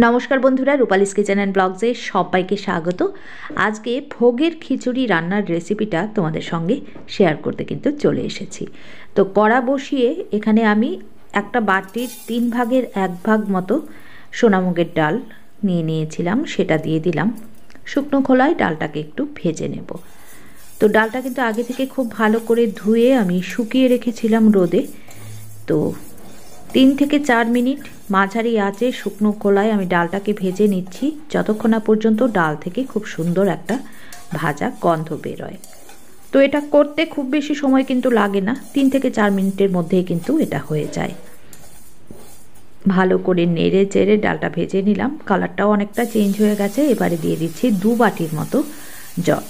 নমস্কার বন্ধুরা, রূপালিস kitchen and ব্লগসে সবাইকে স্বাগত। আজকে ভোগের খিচুড়ি রান্নার রেসিপিটা তোমাদের সঙ্গে শেয়ার করতে কিন্তু চলে এসেছি। তো কড়া বসিয়ে এখানে আমি একটা বাটির 3 ভাগের 1 ভাগ মতো সোনামুগের ডাল নিয়েছিলাম, সেটা দিয়ে দিলাম। শুকনো খোলায় ডালটাকে একটু ভেজে নেব। তো ডালটা কিন্তু আগে থেকে খুব ভালো করে ধুয়ে আমি শুকিয়ে রেখেছিলাম রোদে। তো 3 থেকে 4 মিনিট মাঝারি আঁচে শুকনো খোলায় আমি ডালটাকে ভেজে নিচ্ছি, যতক্ষণ না পর্যন্ত ডাল থেকে খুব সুন্দর একটা ভাজা গন্ধ বেরোয়। তো এটা করতে খুব বেশি সময় কিন্তু লাগে না, 3 থেকে 4 মিনিটের মধ্যেই কিন্তু এটা হয়ে যায়। ভালো করে নেড়ে চেড়ে ডালটা ভেজে নিলাম, কালারটাও অনেকটা চেঞ্জ হয়ে গেছে। এবারে দিয়ে দিচ্ছি 2 বাটির মতো জল।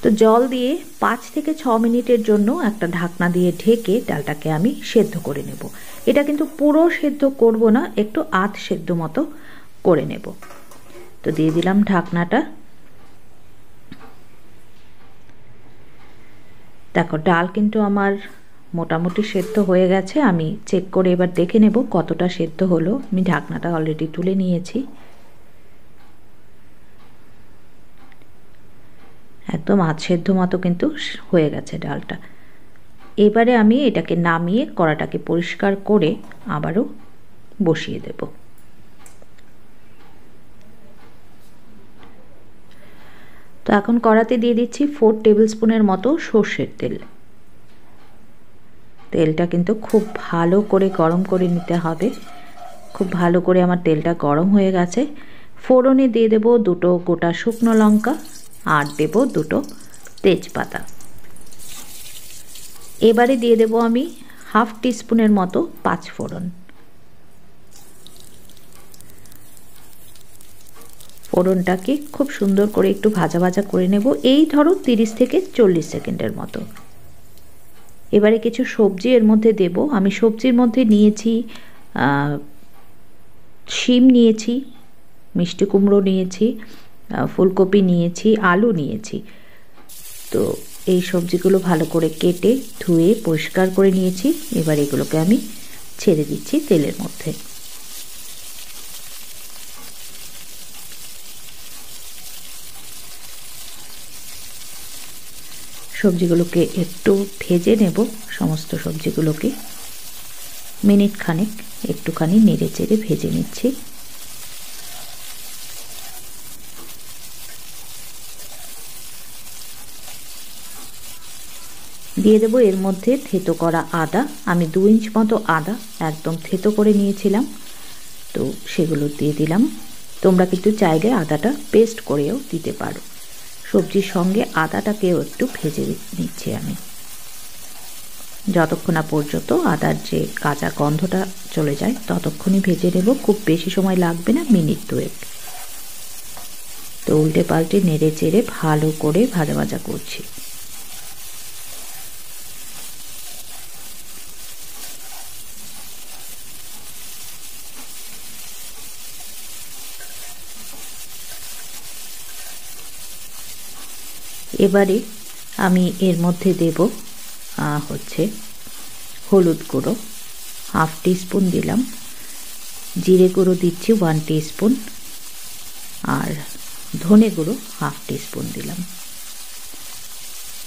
তো জল দিয়ে 5 থেকে 6 মিনিটের জন্য একটা ঢাকনা দিয়ে ঢেকে ডালটাকে আমি সেদ্ধ করে নেব। এটা কিন্তু পুরো সেদ্ধ করব না, একটু আধ সেদ্ধ মতো করে নেব। তো দিয়ে দিলাম ঢাকনাটা। দেখো ডাল কিন্তু আমার মোটামুটি সেদ্ধ হয়ে গেছে। আমি চেক করে এবার দেখে নেব কতটা সেদ্ধ হলো। আমি ঢাকনাটা অলরেডি তুলে নিয়েছি। একদম আধ সেদ্ধ মতো কিন্তু হয়ে গেছে ডালটা। এবারে আমি এটাকে নামিয়ে কড়াটাকে পরিষ্কার করে আবারও বসিয়ে দেব। তো এখন কড়াতে দিয়ে দিচ্ছি 4 টেবিল স্পুনের মতো সর্ষের তেল। তেলটা কিন্তু খুব ভালো করে গরম করে নিতে হবে। খুব ভালো করে আমার তেলটা গরম হয়ে গেছে। ফোড়নে দিয়ে দেব 2টো গোটা শুকনো লঙ্কা আর দেব 2টো তেজপাতা। এবারে দিয়ে দেব আমি হাফ টিস্পুনের মতো 5 ফোড়ন। ফোড়নটাকে খুব সুন্দর করে একটু ভাজা ভাজা করে নেব, এই ধরো 30 থেকে 40 সেকেন্ডের মতো। এবারে কিছু সবজি এর মধ্যে দেব। আমি সবজির মধ্যে নিয়েছি শিম নিয়েছি, মিষ্টি কুমড়ো নিয়েছি, ফুলকপি নিয়েছি, আলু নিয়েছি। তো এই সবজিগুলো ভালো করে কেটে ধুয়ে পরিষ্কার করে নিয়েছি। এবার এগুলোকে আমি ছেড়ে দিচ্ছি তেলের মধ্যে। সবজিগুলোকে একটু ভেজে নেব, সমস্ত সবজিগুলোকে মিনিট খানেক একটুখানি নেড়ে চেড়ে ভেজে নিচ্ছি। দিয়ে দেবো এর মধ্যে থেতো করা আদা। আমি 2 ইঞ্চ মতো আদা একদম থেতো করে নিয়েছিলাম, তো সেগুলো দিয়ে দিলাম। তোমরা কিন্তু চাইলে আদাটা পেস্ট করেও দিতে পারো। সবজির সঙ্গে আদাটাকেও একটু ভেজে নিচ্ছি আমি, যতক্ষণ না পর্যন্ত আদার যে কাঁচা গন্ধটা চলে যায় ততক্ষণই ভেজে নেব। খুব বেশি সময় লাগবে না, মিনিট 2। তো উল্টে পাল্টে নেড়ে চেড়ে ভালো করে ভাজা ভাজা করছি। এবারে আমি এর মধ্যে দেব হচ্ছে হলুদ গুঁড়ো হাফ টিস্পুন দিলাম, জিরে গুঁড়ো দিচ্ছি 1 টিস্পুন, আর ধনে গুঁড়ো হাফ টিস্পুন দিলাম।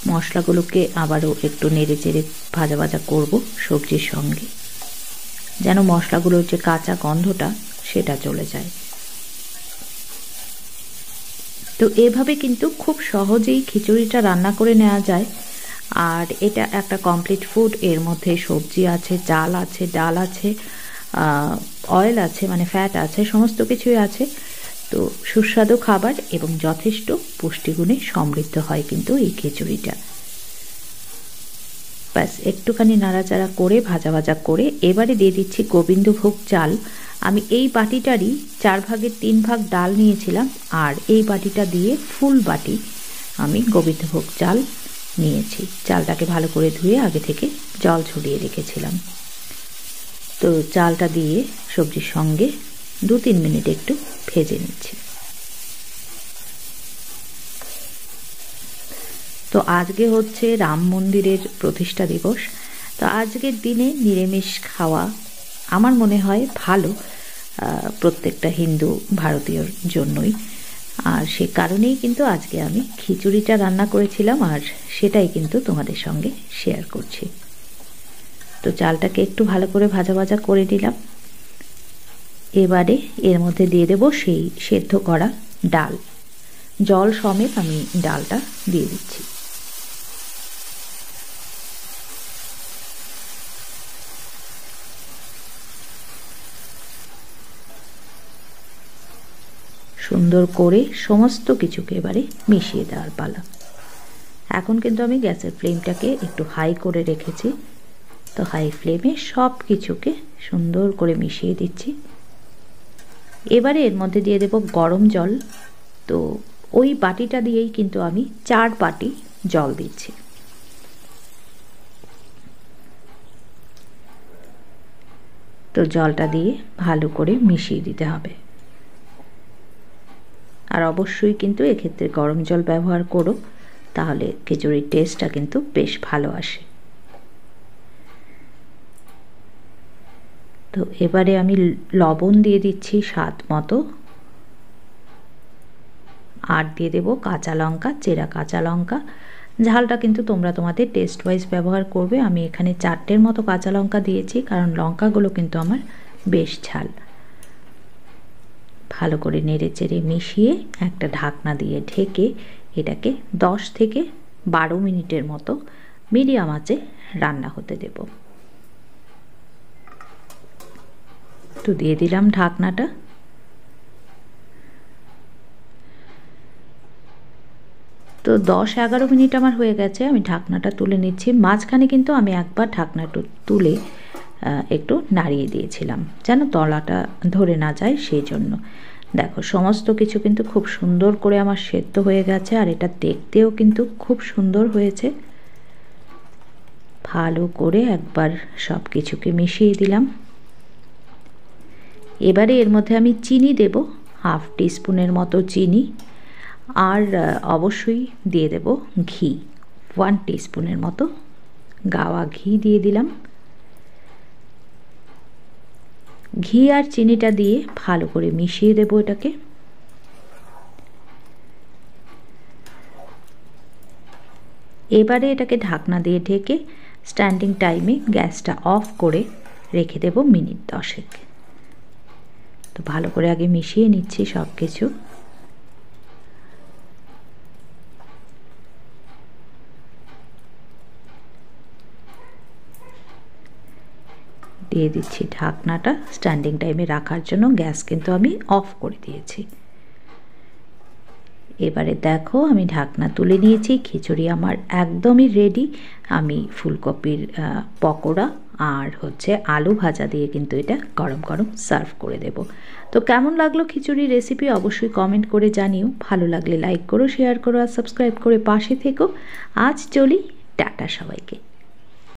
মশলাগুলোকে আবারও একটু নেড়ে চেড়ে ভাজা ভাজা করব সবজির সঙ্গে, যেন মশলাগুলোর যে কাঁচা গন্ধটা সেটা চলে যায়। তো এভাবে কিন্তু খুব সহজেই খিচুড়িটা রান্না করে নেওয়া যায়। আর এটা একটা কমপ্লিট ফুড। এর মধ্যে সবজি আছে, চাল আছে, ডাল আছে, অয়েল আছে মানে ফ্যাট আছে, সমস্ত কিছুই আছে। তো সুস্বাদু খাবার এবং যথেষ্ট পুষ্টিগুণে সমৃদ্ধ হয় কিন্তু এই খিচুড়িটা। ব্যাস একটুখানি নাড়াচাড়া করে ভাজা ভাজা করে এবারে দিয়ে দিচ্ছি গোবিন্দভোগ চাল। আমি এই বাটিটারই 4 ভাগের 3 ভাগ ডাল নিয়েছিলাম, আর এই বাটিটা দিয়ে ফুল বাটি আমি গোবিন্দভোগ চাল নিয়েছি। চালটাকে ভালো করে ধুয়ে আগে থেকে জল ঝরিয়ে রেখেছিলাম। তো চালটা দিয়ে সবজির সঙ্গে 2-3 মিনিট একটু ভেজে নিচ্ছি। তো আজকে হচ্ছে রাম মন্দিরের প্রতিষ্ঠা দিবস। তো আজকের দিনে নিরামিষ খাওয়া আমার মনে হয় ভালো প্রত্যেকটা হিন্দু ভারতীয়র জন্যই। আর সে কারণেই কিন্তু আজকে আমি খিচুড়িটা রান্না করেছিলাম, আর সেটাই কিন্তু তোমাদের সঙ্গে শেয়ার করছি। তো চালটাকে একটু ভালো করে ভাজা ভাজা করে নিলাম। এবারে এর মধ্যে দিয়ে দেব সেই সেদ্ধ করা ডাল, জল সমেত আমি ডালটা দিয়ে দিচ্ছি। সুন্দর করে সমস্ত কিছুকে এবারে মিশিয়ে দেওয়ার পালা। এখন কিন্তু আমি গ্যাসের ফ্লেমটাকে একটু হাই করে রেখেছি, তো হাই ফ্লেমে সব কিছুকে সুন্দর করে মিশিয়ে দিচ্ছি। এবারে এর মধ্যে দিয়ে দেব গরম জল। তো ওই বাটিটা দিয়েই কিন্তু আমি 4 বাটি জল দিচ্ছি। তো জলটা দিয়ে ভালো করে মিশিয়ে দিতে হবে। আর অবশ্যই কিন্তু এক্ষেত্রে গরম জল ব্যবহার করো, তাহলে খিচুড়ির টেস্টটা কিন্তু বেশ ভালো আসে। তো এবারে আমি লবণ দিয়ে দিচ্ছি স্বাদ মতো, আর দিয়ে দেব কাঁচা লঙ্কা, চেরা কাঁচা লঙ্কা। ঝালটা কিন্তু তোমরা তোমাদের টেস্ট ওয়াইজ ব্যবহার করবে। আমি এখানে 4টের মতো কাঁচা লঙ্কা দিয়েছি, কারণ লঙ্কাগুলো কিন্তু আমার বেশ ঝাল। ভালো করে নেড়ে চেড়ে মিশিয়ে একটা ঢাকনা দিয়ে ঢেকে এটাকে 10 থেকে 12 মিনিটের মতো মিডিয়াম আঁচে রান্না হতে দেব। তো দিয়ে দিলাম ঢাকনাটা। তো 10-11 মিনিট আমার হয়ে গেছে, আমি ঢাকনাটা তুলে নিচ্ছি। মাঝখানে কিন্তু আমি একবার ঢাকনাটা তুলে একটু নাড়িয়ে দিয়েছিলাম যেন তলাটা ধরে না যায়, সেই জন্য। দেখো সমস্ত কিছু কিন্তু খুব সুন্দর করে আমার সেদ্ধ হয়ে গেছে, আর এটা দেখতেও কিন্তু খুব সুন্দর হয়েছে। ভালো করে একবার সব কিছুকে মিশিয়ে দিলাম। এবারে এর মধ্যে আমি চিনি দেব, 1/2 টিস্পুনের মতো চিনি। আর অবশ্যই দিয়ে দেব ঘি, 1 টিস্পুনের মতো গাওয়া ঘি দিয়ে দিলাম। ঘি আর চিনিটা দিয়ে ভালো করে মিশিয়ে দেব এটাকে। এবারে এটাকে ঢাকনা দিয়ে ঢেকে স্ট্যান্ডিং টাইমে গ্যাসটা অফ করে রেখে দেব মিনিট 10। তো ভালো করে আগে মিশিয়ে নিচ্ছি সব কিছু। দিয়ে দিচ্ছি ঢাকনাটা স্ট্যান্ডিং টাইমে রাখার জন্য। গ্যাস কিন্তু আমি অফ করে দিয়েছি। এবারে দেখো আমি ঢাকনা তুলে নিয়েছি, খিচুড়ি আমার একদমই রেডি। আমি ফুলকপির পকোড়া আর হচ্ছে আলু ভাজা দিয়ে কিন্তু এটা গরম গরম সার্ভ করে দেব। তো কেমন লাগলো খিচুড়ি রেসিপি অবশ্যই কমেন্ট করে জানিও। ভালো লাগলে লাইক করো, শেয়ার করো, আর সাবস্ক্রাইব করে পাশে থেকো। আজ চলি, টাটা সবাইকে।